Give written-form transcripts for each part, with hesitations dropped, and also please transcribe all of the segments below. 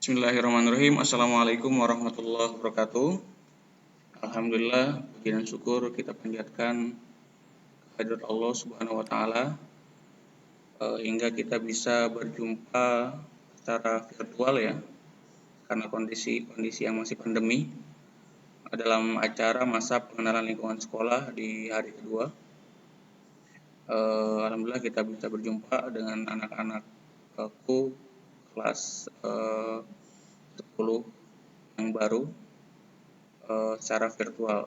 Bismillahirrahmanirrahim. Assalamualaikum warahmatullahi wabarakatuh. Alhamdulillah, puji dan syukur kita panjatkan kehadirat Allah Subhanahu wa taala hingga kita bisa berjumpa secara virtual ya, karena kondisi yang masih pandemi dalam acara masa pengenalan lingkungan sekolah di hari kedua. Alhamdulillah kita bisa berjumpa dengan anak-anakku kelas 10 yang baru secara virtual.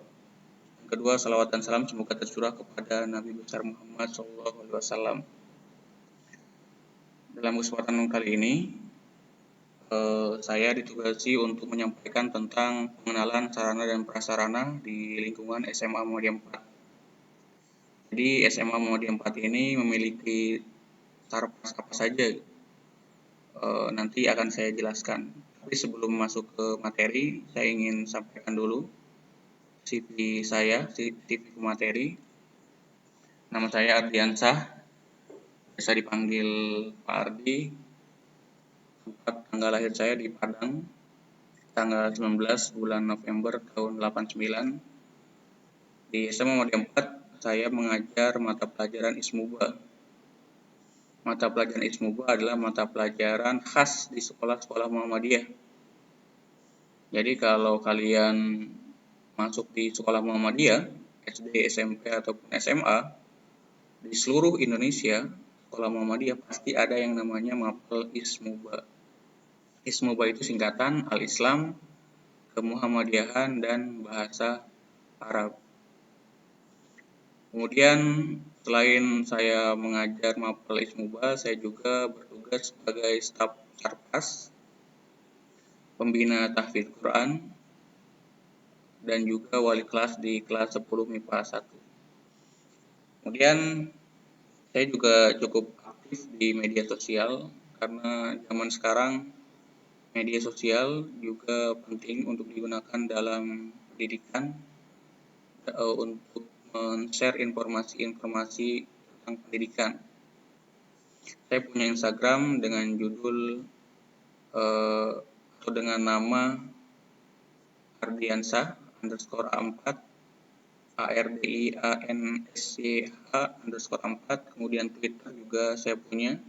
Yang kedua, salawat dan salam semoga tercurah kepada Nabi besar Muhammad SAW. Dalam kesempatan kali ini, saya ditugasi untuk menyampaikan tentang pengenalan sarana dan prasarana di lingkungan SMA Muhammadiyah 4. Jadi SMA Muhammadiyah 4 ini memiliki sarpas apa saja, nanti akan saya jelaskan. Tapi sebelum masuk ke materi, saya ingin sampaikan dulu CV materi. Nama saya Ardiansah, biasa dipanggil Pak Ardi. Tanggal lahir saya di Padang, tanggal 19 bulan November tahun 89. Di SMA Muhammadiyah 4, saya mengajar mata pelajaran Ismuba. Mata pelajaran Ismuba adalah mata pelajaran khas di sekolah-sekolah Muhammadiyah. Jadi kalau kalian masuk di sekolah Muhammadiyah, SD, SMP, ataupun SMA, di seluruh Indonesia, sekolah Muhammadiyah pasti ada yang namanya mapel Ismuba. Ismuba itu singkatan Al-Islam, Kemuhammadiyahan, dan Bahasa Arab. Kemudian, selain saya mengajar mapel Ismuba, saya juga bertugas sebagai staf Sarpas, pembina tahfidz Quran, dan juga wali kelas di kelas 10 MIPA 1. Kemudian saya juga cukup aktif di media sosial karena zaman sekarang media sosial juga penting untuk digunakan dalam pendidikan untuk men-share informasi-informasi tentang pendidikan. Saya punya Instagram dengan judul atau dengan nama Ardiansah_A4 ARDIANSCH_4. Kemudian Twitter juga saya punya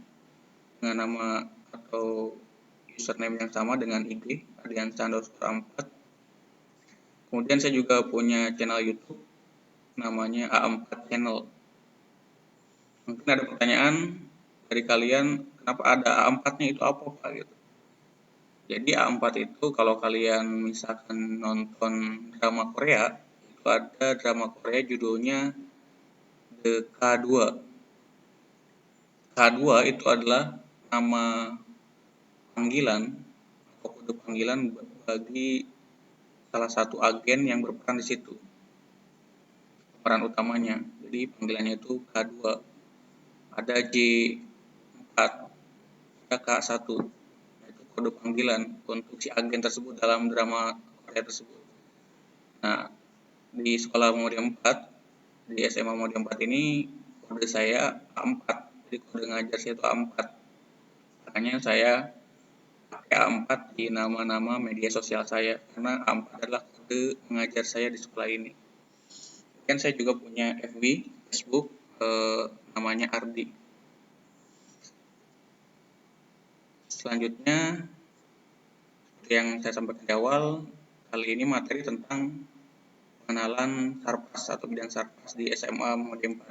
dengan nama atau username yang sama dengan IG Ardiansah_4. Kemudian saya juga punya channel YouTube namanya A4 Channel. Mungkin ada pertanyaan dari kalian, kenapa ada A4-nya itu apa Pak gitu. Jadi A4 itu kalau kalian misalkan nonton drama Korea, itu ada drama Korea judulnya The K2. K2 itu adalah nama panggilan atau kode panggilan bagi salah satu agen yang berperan di situ, peran utamanya. Jadi panggilannya itu K2. Ada J4, ada K1. Itu kode panggilan untuk si agen tersebut dalam drama Korea tersebut. Nah, di sekolah Muhammadiyah 4, di SMA Muhammadiyah 4 ini kode saya A4. Jadi kode ngajar saya itu A4. Makanya saya pakai A4 di nama-nama media sosial saya karena A4 adalah kode mengajar saya di sekolah ini. Kemudian saya juga punya FB, Facebook, namanya Ardi. Selanjutnya, seperti yang saya sampaikan di awal, kali ini materi tentang pengenalan Sarpas atau bidang Sarpas di SMA Muhammadiyah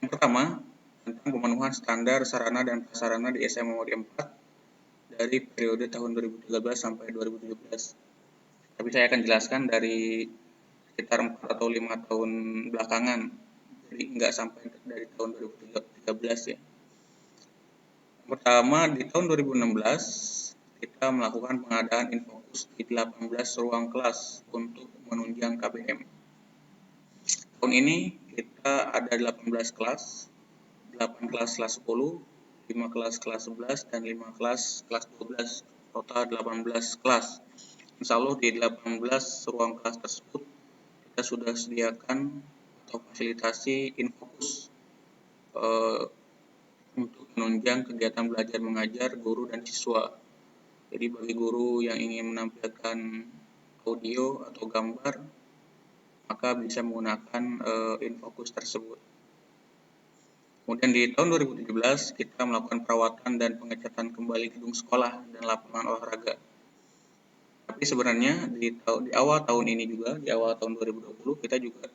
4. Yang pertama, tentang pemenuhan standar sarana dan prasarana di SMA Muhammadiyah 4 dari periode tahun 2013 sampai 2017. Tapi saya akan jelaskan dari sekitar 4 atau 5 tahun belakangan, jadi nggak sampai dari tahun 2013 ya. Yang pertama, di tahun 2016 kita melakukan pengadaan infokus di 18 ruang kelas untuk menunjang KBM. Tahun ini kita ada 18 kelas, 8 kelas kelas 10, 5 kelas kelas 11, dan 5 kelas kelas 12, total 18 kelas. Insya Allah di 18 ruang kelas tersebut kita sudah sediakan atau fasilitasi infokus untuk menunjang kegiatan belajar mengajar guru dan siswa. Jadi bagi guru yang ingin menampilkan audio atau gambar, maka bisa menggunakan Infocus tersebut. Kemudian di tahun 2017 kita melakukan perawatan dan pengecatan kembali gedung sekolah dan lapangan olahraga. Tapi sebenarnya di awal tahun ini juga, di awal tahun 2020 kita juga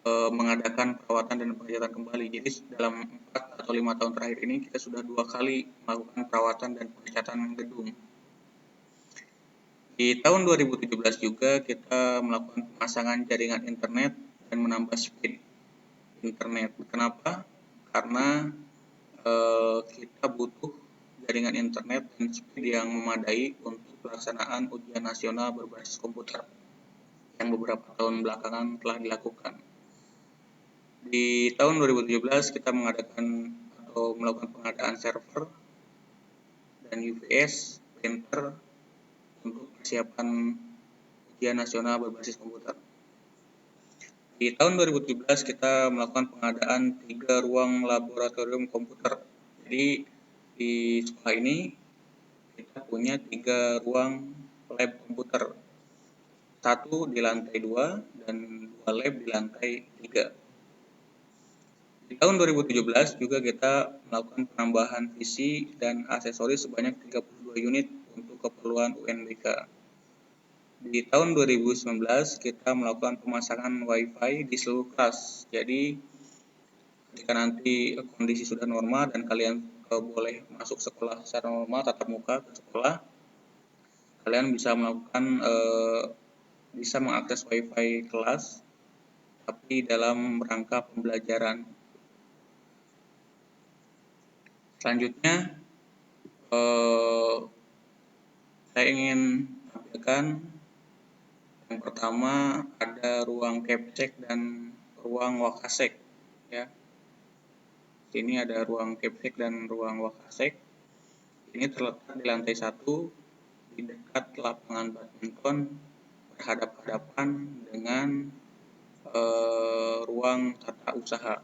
mengadakan perawatan dan pengecatan kembali. Jadi dalam 4 atau 5 tahun terakhir ini kita sudah 2 kali melakukan perawatan dan pengecatan gedung. Di tahun 2017 juga kita melakukan pemasangan jaringan internet dan menambah speed internet. Kenapa? Karena kita butuh jaringan internet dan speed yang memadai untuk pelaksanaan ujian nasional berbasis komputer yang beberapa tahun belakangan telah dilakukan. Di tahun 2017 kita mengadakan atau melakukan pengadaan server dan UPS printer untuk persiapan ujian nasional berbasis komputer. Di tahun 2017 kita melakukan pengadaan 3 ruang laboratorium komputer. Jadi di sekolah ini kita punya 3 ruang lab komputer. 1 di lantai 2 dan 2 lab di lantai 3. Di tahun 2017 juga kita melakukan penambahan PC dan aksesoris sebanyak 32 unit untuk keperluan UNBK. Di tahun 2019 kita melakukan pemasangan WiFi di seluruh kelas. Jadi ketika nanti kondisi sudah normal dan kalian boleh masuk sekolah secara normal, tatap muka ke sekolah, kalian bisa melakukan bisa mengakses WiFi kelas, tapi dalam rangka pembelajaran. Selanjutnya, saya ingin tampilkan yang pertama ada ruang Capsek dan ruang Wakasek. Ya, sini ada ruang Capsek dan ruang Wakasek. Ini terletak di lantai 1 di dekat lapangan badminton berhadapan-hadapan dengan ruang tata usaha.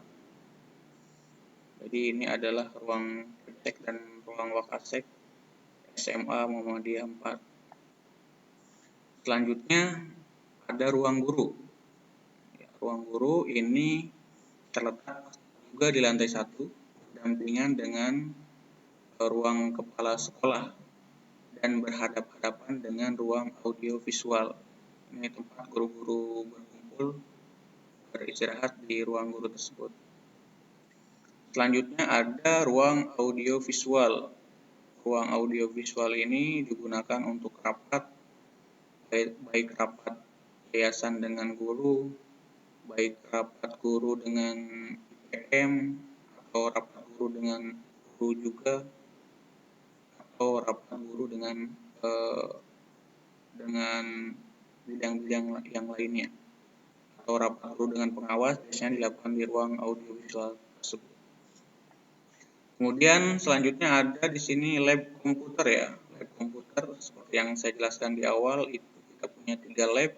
Jadi ini adalah ruang Capsek dan ruang Wakasek SMA Muhammadiyah 4. Selanjutnya ada ruang guru. Ya, ruang guru ini terletak juga di lantai 1, berdampingan dengan ruang kepala sekolah dan berhadapan-hadapan dengan ruang audio visual. Ini tempat guru-guru berkumpul beristirahat di ruang guru tersebut. Selanjutnya ada ruang audio visual. Ruang audio visual ini digunakan untuk rapat, baik rapat yayasan dengan guru, baik rapat guru dengan IPM, atau rapat guru dengan guru juga, atau rapat guru dengan bidang-bidang yang lainnya, atau rapat guru dengan pengawas biasanya dilakukan di ruang audiovisual tersebut. Kemudian selanjutnya ada di sini lab komputer ya. Lab komputer seperti yang saya jelaskan di awal, itu kita punya 3 lab.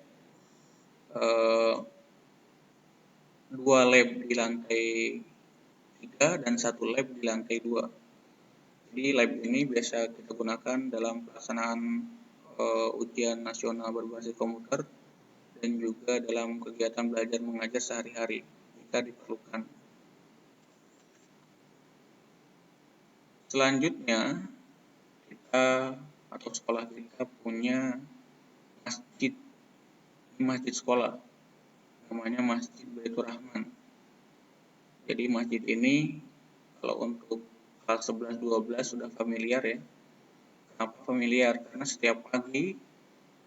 2 lab di lantai 3 dan 1 lab di lantai 2. Jadi lab ini biasa kita gunakan dalam pelaksanaan ujian nasional berbasis komputer dan juga dalam kegiatan belajar mengajar sehari-hari jika diperlukan. Selanjutnya kita atau sekolah kita punya masjid sekolah, namanya Masjid Baitur Rahman. Jadi masjid ini kalau untuk kelas 11-12 sudah familiar ya. Kenapa familiar? Karena setiap pagi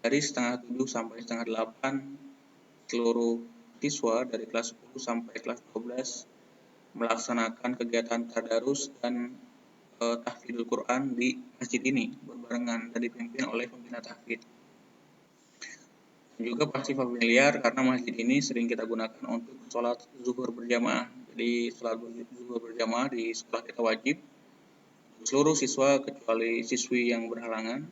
dari setengah 7 sampai setengah 8 seluruh siswa dari kelas 10 sampai kelas 12 melaksanakan kegiatan tadarus dan tahfidzul Quran di masjid ini berbarengan dan dipimpin oleh pembina tahfidz. Juga pasti familiar karena masjid ini sering kita gunakan untuk sholat zuhur berjamaah. Jadi sholat zuhur berjamaah di sekolah kita wajib untuk seluruh siswa kecuali siswi yang berhalangan,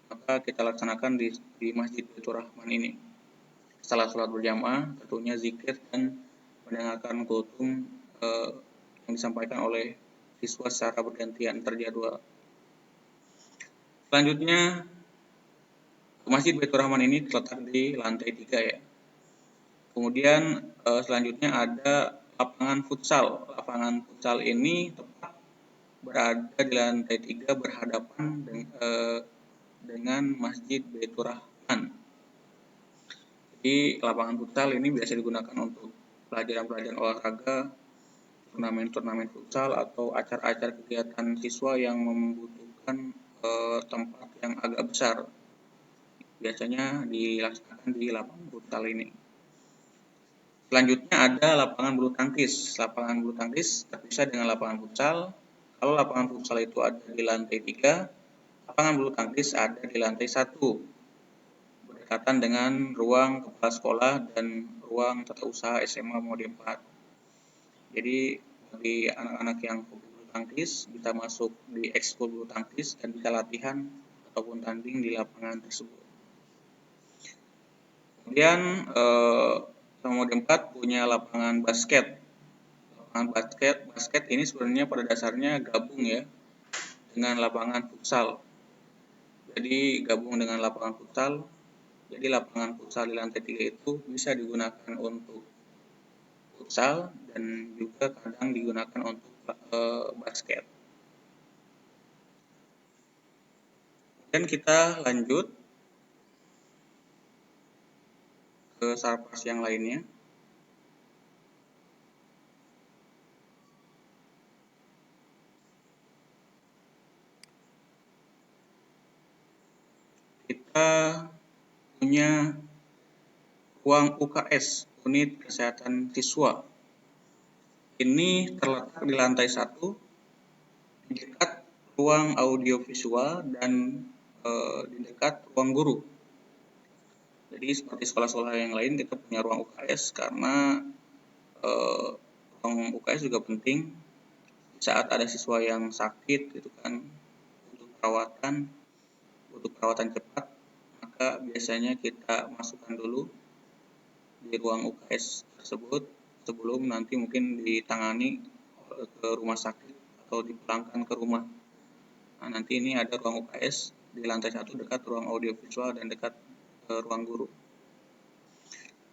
maka kita laksanakan di Masjid Baitur Rahman ini. Setelah sholat berjamaah tentunya zikir dan mendengarkan kultum yang disampaikan oleh siswa secara bergantian terjadwal. Selanjutnya, Masjid Baitur Rahman ini terletak di lantai 3 ya. Kemudian selanjutnya ada lapangan futsal. Lapangan futsal ini tepat berada di lantai 3 berhadapan dengan Masjid Baitur Rahman. Jadi lapangan futsal ini biasa digunakan untuk pelajaran-pelajaran olahraga, turnamen-turnamen futsal atau acara-acara kegiatan siswa yang membutuhkan tempat yang agak besar. Biasanya dilaksanakan di lapangan futsal ini. Selanjutnya ada lapangan bulu tangkis. Lapangan bulu tangkis terpisah dengan lapangan futsal. Kalau lapangan futsal itu ada di lantai 3, lapangan bulu tangkis ada di lantai 1, berdekatan dengan ruang kepala sekolah dan ruang tata usaha SMA Mode 4. Jadi bagi anak-anak yang hobi bulu tangkis bisa masuk di ekskul bulu tangkis dan bisa latihan ataupun tanding di lapangan tersebut. Kemudian Mode 4 punya lapangan basket. Lapangan basket ini sebenarnya pada dasarnya gabung ya dengan lapangan futsal. Jadi gabung dengan lapangan futsal. Jadi lapangan futsal di lantai 3 itu bisa digunakan untuk futsal dan juga kadang digunakan untuk basket. Dan kita lanjut ke sarpas yang lainnya. Kita punya ruang UKS, unit kesehatan siswa. Ini terletak di lantai 1, di dekat ruang audiovisual dan di dekat ruang guru. Jadi seperti sekolah-sekolah yang lain kita punya ruang UKS karena ruang UKS juga penting saat ada siswa yang sakit gitu kan, butuh perawatan cepat, maka biasanya kita masukkan dulu di ruang UKS tersebut sebelum nanti mungkin ditangani ke rumah sakit atau dipulangkan ke rumah. Nah, nanti ini ada ruang UKS di lantai 1 dekat ruang audiovisual dan dekat ruang guru.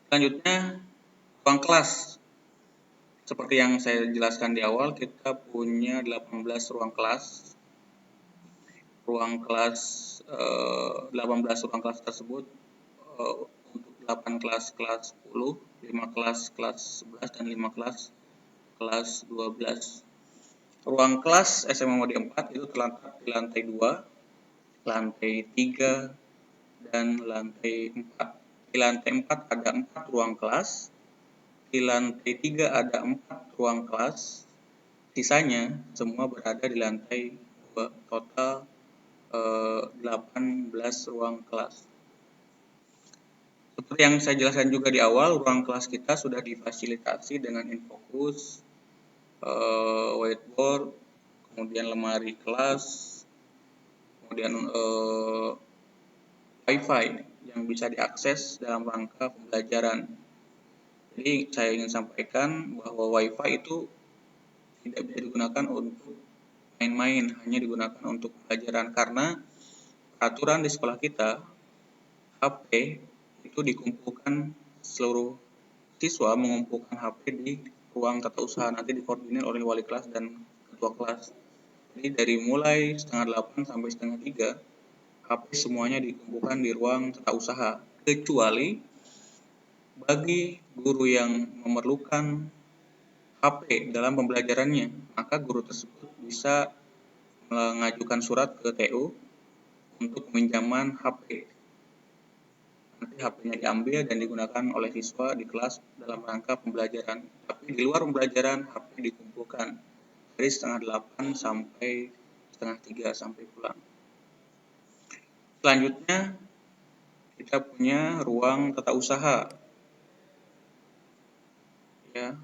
Selanjutnya, ruang kelas. Seperti yang saya jelaskan di awal, kita punya 18 ruang kelas. 18 ruang kelas tersebut untuk 8 kelas 10, 5 kelas 11 dan 5 kelas 12. Ruang kelas SMA Mode 4 itu terletak di lantai 2, lantai 3 dan lantai 4. Di lantai 4 ada 4 ruang kelas, di lantai 3 ada 4 ruang kelas, sisanya semua berada di lantai 2, total 18 ruang kelas. Seperti yang saya jelaskan juga di awal, ruang kelas kita sudah difasilitasi dengan infocus, whiteboard, kemudian lemari kelas, kemudian Wi-Fi yang bisa diakses dalam rangka pembelajaran. Jadi saya ingin sampaikan bahwa Wi-Fi itu tidak bisa digunakan untuk main-main, hanya digunakan untuk pembelajaran karena peraturan di sekolah kita HP itu dikumpulkan, seluruh siswa mengumpulkan HP di ruang tata usaha, nanti dikoordinir oleh wali kelas dan ketua kelas. Jadi dari mulai 2:30 sampai 2:30 HP semuanya dikumpulkan di ruang tata usaha, kecuali bagi guru yang memerlukan HP dalam pembelajarannya, maka guru tersebut bisa mengajukan surat ke TU untuk peminjaman HP. Nanti HP-nya diambil dan digunakan oleh siswa di kelas dalam rangka pembelajaran. Tapi di luar pembelajaran HP dikumpulkan dari 2:30 sampai 2:30 sampai pulang. Selanjutnya kita punya ruang tata usaha. Ya.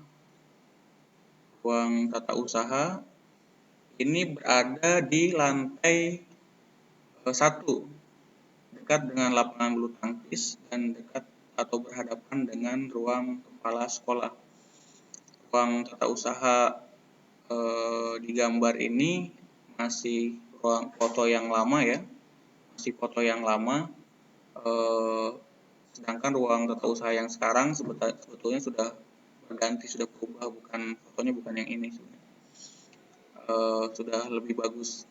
Ruang tata usaha ini berada di lantai 1, dekat dengan lapangan bulu tangkis dan dekat atau berhadapan dengan ruang kepala sekolah. Ruang tata usaha di gambar ini masih ruang foto yang lama ya, masih foto yang lama. Sedangkan ruang tata usaha yang sekarang sebetulnya sudah berganti, sudah berubah, fotonya bukan yang ini sebenarnya. Sudah lebih bagus.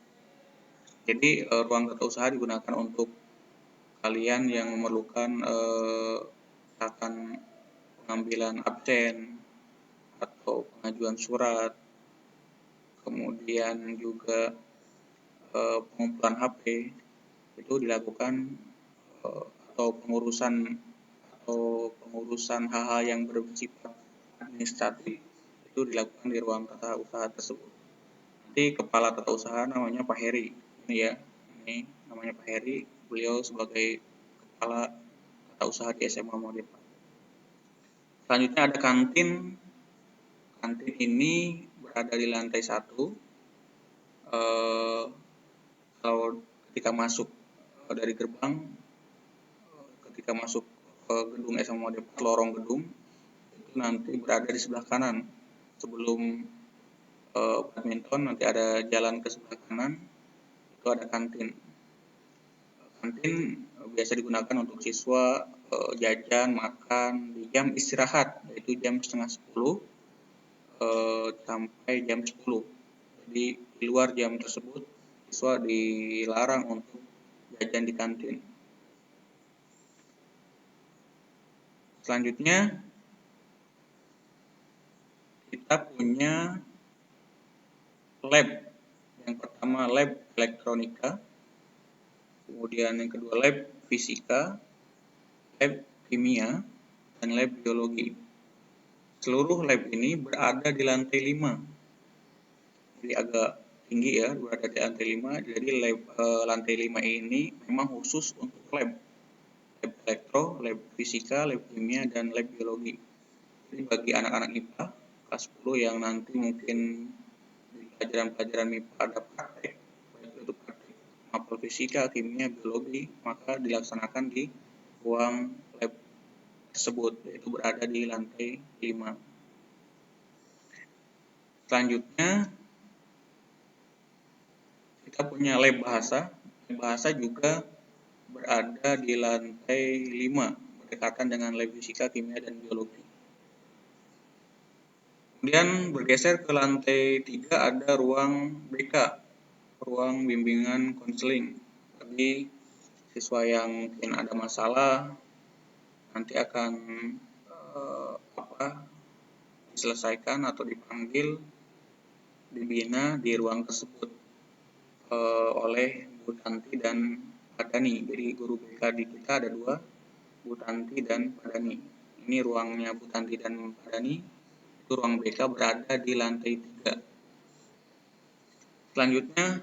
Jadi ruang tata usaha digunakan untuk kalian yang memerlukan misalkan pengambilan absen atau pengajuan surat, kemudian juga pengumpulan HP itu dilakukan atau pengurusan hal-hal yang bersifat administratif itu dilakukan di ruang tata usaha tersebut. Nanti kepala tata usaha namanya Pak Heri. Ini namanya Pak Heri. Beliau sebagai kepala tata usaha di SMA Muhammadiyah 4. Selanjutnya ada kantin. Kantin ini berada di lantai 1. Kalau ketika masuk dari gerbang, ketika masuk ke gedung SMA Muhammadiyah 4, lorong gedung itu nanti berada di sebelah kanan. Sebelum badminton nanti ada jalan ke sebelah kanan, itu ada kantin. Kantin biasa digunakan untuk siswa jajan, makan di jam istirahat, yaitu jam setengah 10 sampai jam 10. Jadi di luar jam tersebut siswa dilarang untuk jajan di kantin. Selanjutnya kita punya lab. Yang pertama lab elektronika, kemudian yang kedua lab fisika, lab kimia, dan lab biologi. Seluruh lab ini berada di lantai 5. Jadi agak tinggi ya, berada di lantai 5. Jadi lantai 5 ini memang khusus untuk lab. Lab elektro, lab fisika, lab kimia, dan lab biologi. Jadi bagi anak-anak IPA kelas 10 yang nanti mungkin di pelajaran-pelajaran MIPA ada praktek, baik itu praktek mapel fisika, kimia, biologi, maka dilaksanakan di ruang lab tersebut, yaitu berada di lantai 5. Selanjutnya kita punya lab bahasa. Lab bahasa juga berada di lantai 5, berdekatan dengan lab fisika, kimia, dan biologi. Kemudian bergeser ke lantai 3 ada ruang BK, ruang bimbingan konseling. Bagi siswa yang mungkin ada masalah nanti akan diselesaikan atau dipanggil, dibina di ruang tersebut oleh Bu Tanti dan Pak Dani. Jadi guru BK di kita ada 2, Bu Tanti dan Pak Dani. Ini ruangnya Bu Tanti dan Pak Dani. Itu ruang BK berada di lantai 3. Selanjutnya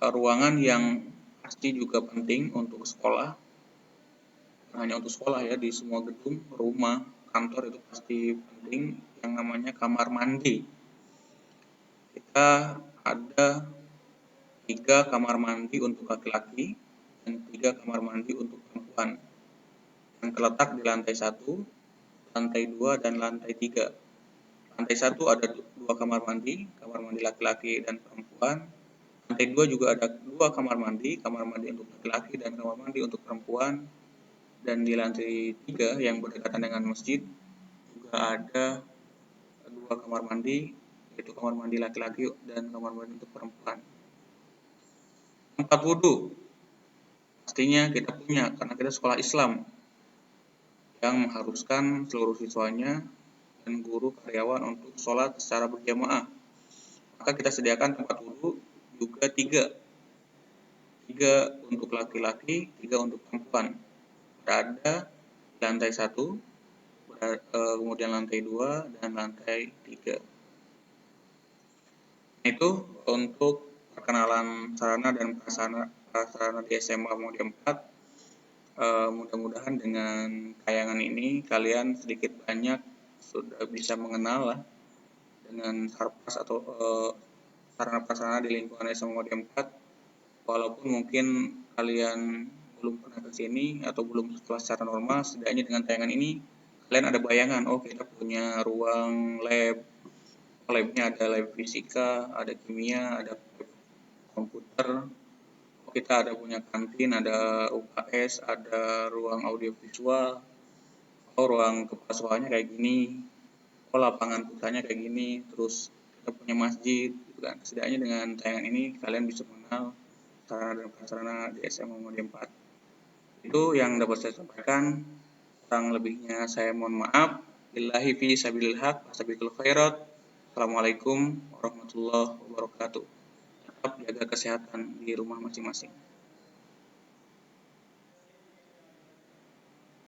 ruangan yang pasti juga penting untuk sekolah. Hanya untuk sekolah ya, di semua gedung, rumah, kantor itu pasti penting, yang namanya kamar mandi. Kita ada 3 kamar mandi untuk laki-laki dan 3 kamar mandi untuk perempuan yang terletak di lantai 1, lantai 2, dan lantai 3. Lantai 1 ada 2 kamar mandi laki-laki dan perempuan. Lantai 2 juga ada 2 kamar mandi untuk laki-laki dan kamar mandi untuk perempuan. Dan di lantai 3 yang berdekatan dengan masjid juga ada 2 kamar mandi, yaitu kamar mandi laki-laki dan kamar mandi untuk perempuan. Tempat wudhu pastinya kita punya karena kita sekolah Islam yang mengharuskan seluruh siswanya dan guru karyawan untuk sholat secara berjamaah. Maka kita sediakan tempat wudhu juga 3 untuk laki-laki, 3 untuk perempuan. Berada di lantai 1, kemudian lantai 2, dan lantai 3. Itu untuk perkenalan sarana dan prasarana di SMA Muhammadiyah 4. Mudah-mudahan dengan tayangan ini kalian sedikit banyak sudah bisa mengenal lah dengan sarpas atau sarana prasarana di lingkungan SMA Muhammadiyah 4. Walaupun mungkin kalian belum pernah ke sini atau belum sekolah secara normal, setidaknya dengan tayangan ini kalian ada bayangan, oh kita punya ruang lab, labnya ada lab fisika, ada kimia, ada komputer. Kita ada punya kantin, ada UKS, ada ruang audiovisual, ruang kepasuannya kayak gini, lapangan futsal kayak gini, terus kita punya masjid gitu kan. Setidaknya dengan tayangan ini kalian bisa mengenal sarana dan prasarana di SMA Muhammadiyah 4. Itu yang dapat saya sampaikan. Kurang lebihnya saya mohon maaf. Billahi fi sabilil haq, wasabiqul khairat. Assalamualaikum warahmatullahi wabarakatuh. Tetap jaga kesehatan di rumah masing-masing.